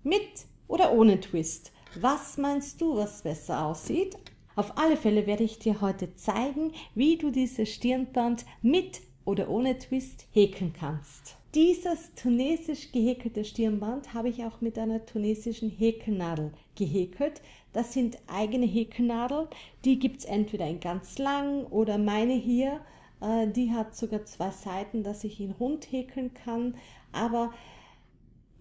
Mit oder ohne Twist? Was meinst du, was besser aussieht? Auf alle Fälle werde ich dir heute zeigen, wie du dieses Stirnband mit oder ohne Twist häkeln kannst. Dieses tunesisch gehäkelte Stirnband habe ich auch mit einer tunesischen Häkelnadel gehäkelt. Das sind eigene Häkelnadeln, die gibt es entweder in ganz lang oder meine hier, die hat sogar 2 Seiten, dass ich ihn rund häkeln kann, aber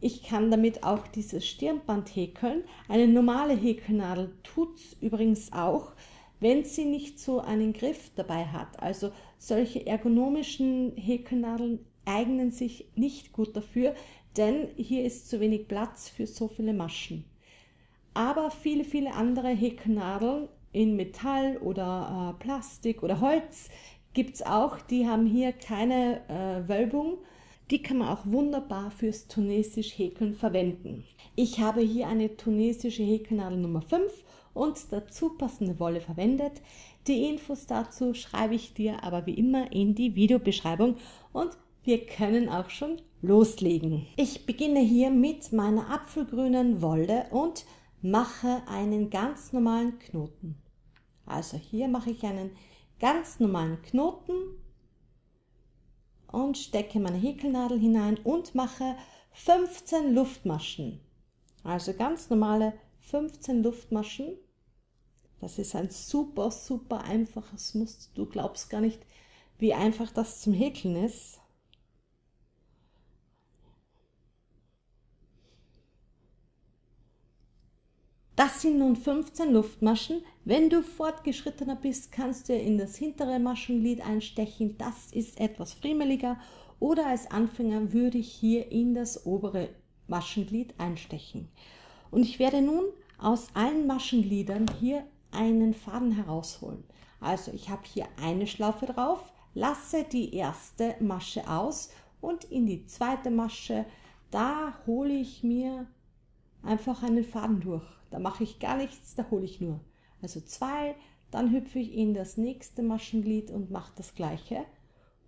ich kann damit auch dieses Stirnband häkeln. Eine normale Häkelnadel tut es übrigens auch, wenn sie nicht so einen Griff dabei hat. Also solche ergonomischen Häkelnadeln eignen sich nicht gut dafür, denn hier ist zu wenig Platz für so viele Maschen. Aber viele andere Häkelnadeln in Metall oder Plastik oder Holz gibt es auch, die haben hier keine Wölbung. Die kann man auch wunderbar fürs tunesisch Häkeln verwenden. Ich habe hier eine tunesische Häkelnadel Nummer 5 und dazu passende Wolle verwendet. Die Infos dazu schreibe ich dir aber wie immer in die Videobeschreibung und wir können auch schon loslegen. Ich beginne hier mit meiner apfelgrünen Wolle und mache einen ganz normalen Knoten. Also hier mache ich einen ganz normalen Knoten und stecke meine Häkelnadel hinein und mache 15 Luftmaschen. Also ganz normale 15 Luftmaschen. Das ist ein super einfaches Muster. Du glaubst gar nicht, wie einfach das zum Häkeln ist. Das sind nun 15 Luftmaschen. Wenn du fortgeschrittener bist, kannst du in das hintere Maschenglied einstechen. Das ist etwas friemeliger. Oder als Anfänger würde ich hier in das obere Maschenglied einstechen. Und ich werde nun aus allen Maschengliedern hier einen Faden herausholen. Also ich habe hier eine Schlaufe drauf, lasse die erste Masche aus und in die zweite Masche, da hole ich mir einfach einen Faden durch. Da mache ich gar nichts, da hole ich nur. Also 2, dann hüpfe ich in das nächste Maschenglied und mache das gleiche.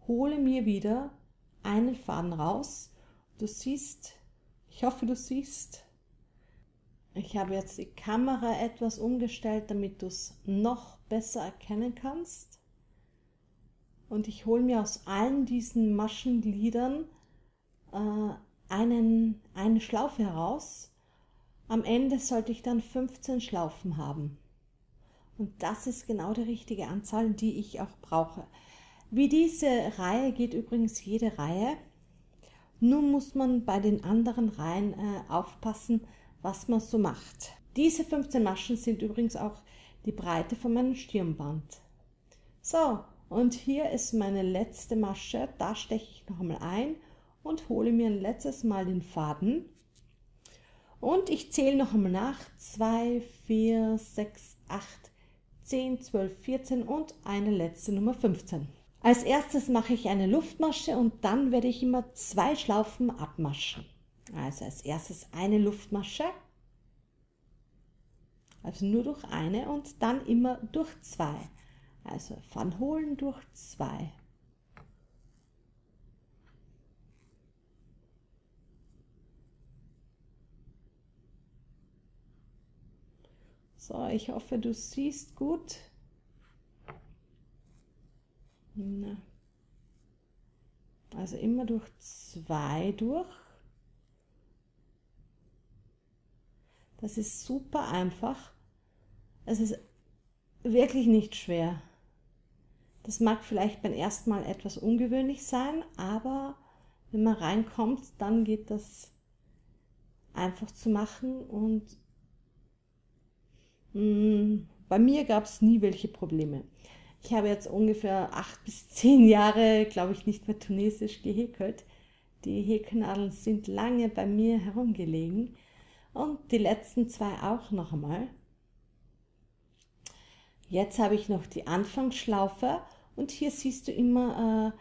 Hole mir wieder einen Faden raus. Du siehst, ich hoffe du siehst, ich habe jetzt die Kamera etwas umgestellt, damit du es noch besser erkennen kannst. Und ich hole mir aus allen diesen Maschengliedern eine Schlaufe heraus. Am Ende sollte ich dann 15 Schlaufen haben. Und das ist genau die richtige Anzahl, die ich auch brauche. Wie diese Reihe geht übrigens jede Reihe. Nun muss man bei den anderen Reihen aufpassen, was man so macht. Diese 15 Maschen sind übrigens auch die Breite von meinem Stirnband. So, und hier ist meine letzte Masche. Da steche ich noch einmal ein und hole mir ein letztes Mal den Faden. Und ich zähle noch einmal nach. 2, 4, 6, 8, 10, 12, 14 und eine letzte Nummer 15. Als erstes mache ich eine Luftmasche und dann werde ich immer 2 Schlaufen abmaschen. Also als erstes eine Luftmasche, also nur durch eine und dann immer durch 2. Also Faden holen durch 2. So, ich hoffe, du siehst gut. Also immer durch 2 durch. Das ist super einfach. Es ist wirklich nicht schwer. Das mag vielleicht beim ersten Mal etwas ungewöhnlich sein, aber wenn man reinkommt, dann geht das einfach zu machen und bei mir gab es nie welche Probleme. Ich habe jetzt ungefähr 8 bis 10 Jahre, glaube ich, nicht mehr tunesisch gehäkelt. Die Häkelnadeln sind lange bei mir herumgelegen und die letzten 2 auch noch einmal. Jetzt habe ich noch die Anfangsschlaufe und hier siehst du immer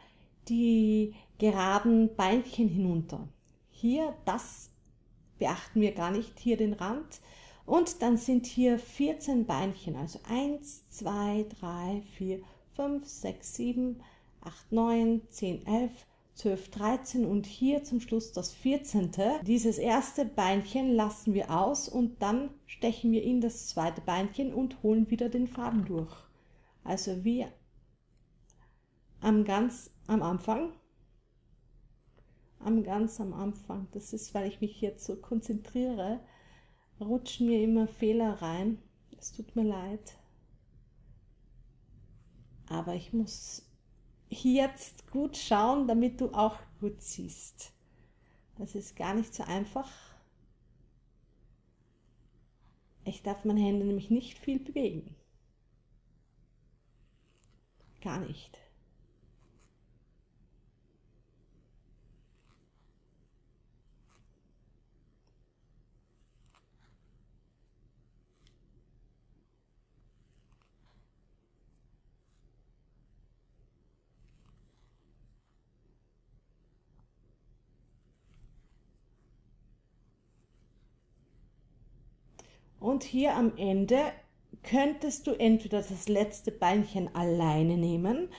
die geraden Beinchen hinunter. Hier, das beachten wir gar nicht, hier den Rand. Und dann sind hier 14 Beinchen, also 1, 2, 3, 4, 5, 6, 7, 8, 9, 10, 11, 12, 13 und hier zum Schluss das 14. Dieses erste Beinchen lassen wir aus und dann stechen wir in das zweite Beinchen und holen wieder den Faden durch. Also wie ganz am Anfang. Ganz am Anfang, das ist, weil ich mich jetzt so konzentriere, rutschen mir immer Fehler rein. Es tut mir leid. Aber ich muss jetzt gut schauen, damit du auch gut siehst. Das ist gar nicht so einfach. Ich darf meine Hände nämlich nicht viel bewegen. Gar nicht. Und hier am Ende könntest du entweder das letzte Beinchen alleine nehmen,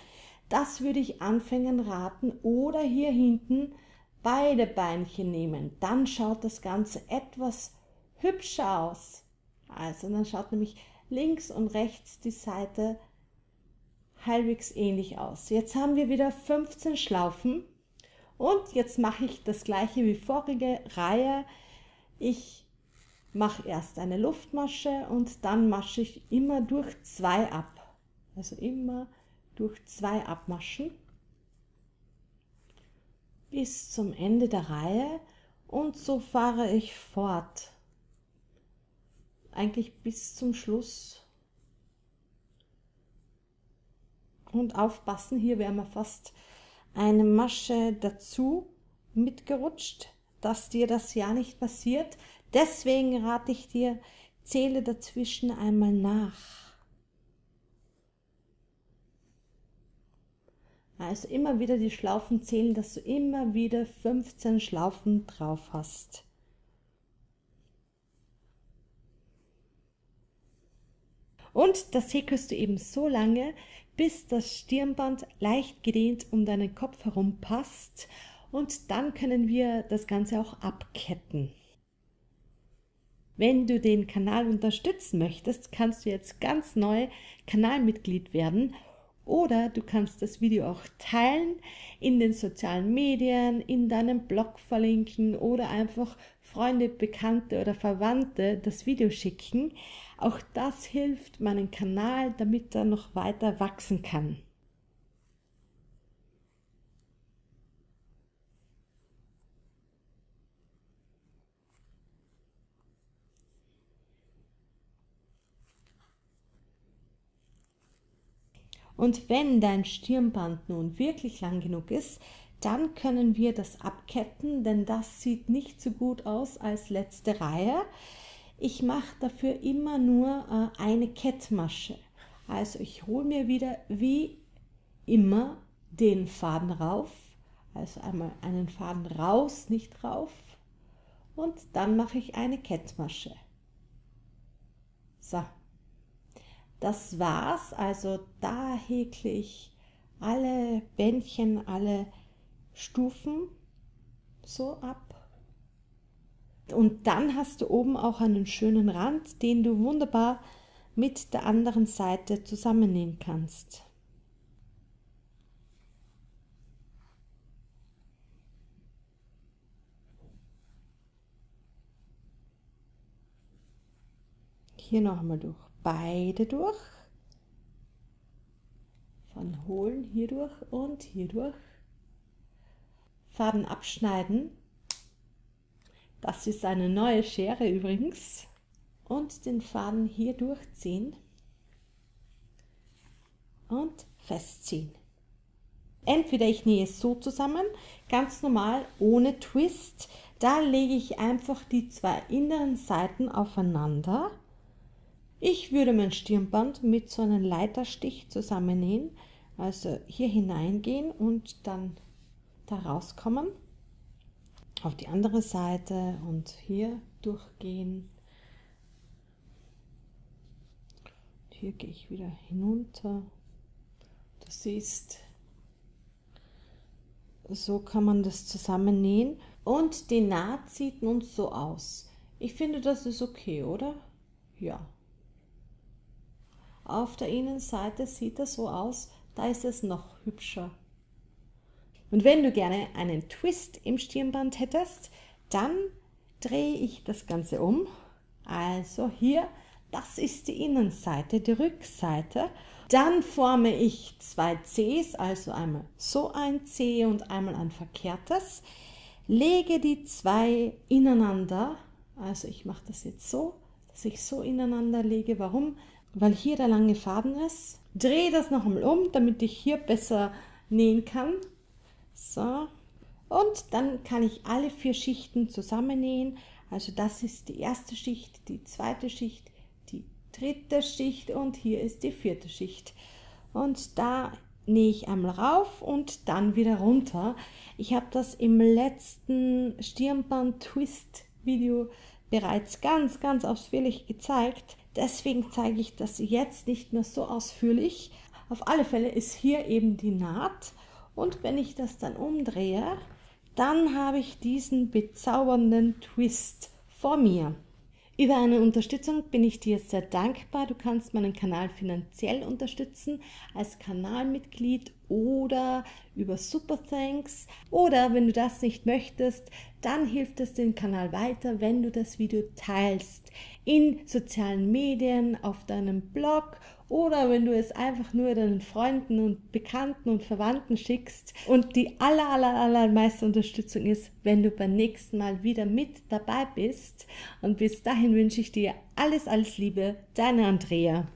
das würde ich Anfängern raten, oder hier hinten beide Beinchen nehmen. Dann schaut das Ganze etwas hübscher aus. Also dann schaut nämlich links und rechts die Seite halbwegs ähnlich aus. Jetzt haben wir wieder 15 Schlaufen und jetzt mache ich das gleiche wie vorige Reihe. Ich mache erst eine Luftmasche und dann masche ich immer durch 2 ab. Also immer durch 2 abmaschen bis zum Ende der Reihe und so fahre ich fort. Eigentlich bis zum Schluss. Und aufpassen, hier wäre mir fast eine Masche dazu mitgerutscht, dass dir das ja nicht passiert. Deswegen rate ich dir, zähle dazwischen einmal nach. Also immer wieder die Schlaufen zählen, dass du immer wieder 15 Schlaufen drauf hast. Und das häkelst du eben so lange, bis das Stirnband leicht gedehnt um deinen Kopf herum passt. Und dann können wir das Ganze auch abketten. Wenn du den Kanal unterstützen möchtest, kannst du jetzt ganz neu Kanalmitglied werden oder du kannst das Video auch teilen, in den sozialen Medien, in deinem Blog verlinken oder einfach Freunde, Bekannte oder Verwandte das Video schicken. Auch das hilft meinem Kanal, damit er noch weiter wachsen kann. Und wenn dein Stirnband nun wirklich lang genug ist, dann können wir das abketten, denn das sieht nicht so gut aus als letzte Reihe. Ich mache dafür immer nur eine Kettmasche. Also ich hole mir wieder wie immer den Faden rauf, also einmal einen Faden raus, nicht rauf, und dann mache ich eine Kettmasche. So. Das war's, also da häkle ich alle Bändchen, alle Stufen so ab. Und dann hast du oben auch einen schönen Rand, den du wunderbar mit der anderen Seite zusammennähen kannst. Hier noch einmal durch beide durch, von holen hier durch und hier durch, Faden abschneiden, das ist eine neue Schere übrigens, und den Faden hier durchziehen und festziehen. Entweder ich nähe es so zusammen, ganz normal, ohne Twist, da lege ich einfach die 2 inneren Seiten aufeinander. Ich würde mein Stirnband mit so einem Leiterstich zusammennähen, also hier hineingehen und dann da rauskommen, auf die andere Seite und hier durchgehen. Hier gehe ich wieder hinunter. Du siehst, So kann man das zusammennähen. Und die Naht sieht nun so aus. Ich finde, das ist okay, oder? Ja. Auf der Innenseite sieht es so aus, da ist es noch hübscher. Und wenn du gerne einen Twist im Stirnband hättest, dann drehe ich das Ganze um. Also hier, das ist die Innenseite, die Rückseite. Dann forme ich zwei Cs, also einmal so ein C und einmal ein verkehrtes. Lege die zwei ineinander, also ich mache das jetzt so, dass ich so ineinander lege. Warum? Weil hier der lange Faden ist. Drehe das noch einmal um, damit ich hier besser nähen kann. So. Und dann kann ich alle 4 Schichten zusammennähen. Also das ist die erste Schicht, die zweite Schicht, die dritte Schicht und hier ist die 4. Schicht. Und da nähe ich einmal rauf und dann wieder runter. Ich habe das im letzten Stirnband-Twist-Video bereits ganz ausführlich gezeigt. Deswegen zeige ich das jetzt nicht mehr so ausführlich. Auf alle Fälle ist hier eben die Naht. Und wenn ich das dann umdrehe, dann habe ich diesen bezaubernden Twist vor mir. Über eine Unterstützung bin ich dir sehr dankbar. Du kannst meinen Kanal finanziell unterstützen als Kanalmitglied oder über Super Thanks. Oder wenn du das nicht möchtest, dann hilft es den Kanal weiter, wenn du das Video teilst in sozialen Medien, auf deinem Blog oder wenn du es einfach nur deinen Freunden und Bekannten und Verwandten schickst. Und die allermeiste Unterstützung ist, wenn du beim nächsten Mal wieder mit dabei bist. Und bis dahin wünsche ich dir alles Liebe, deine Andrea.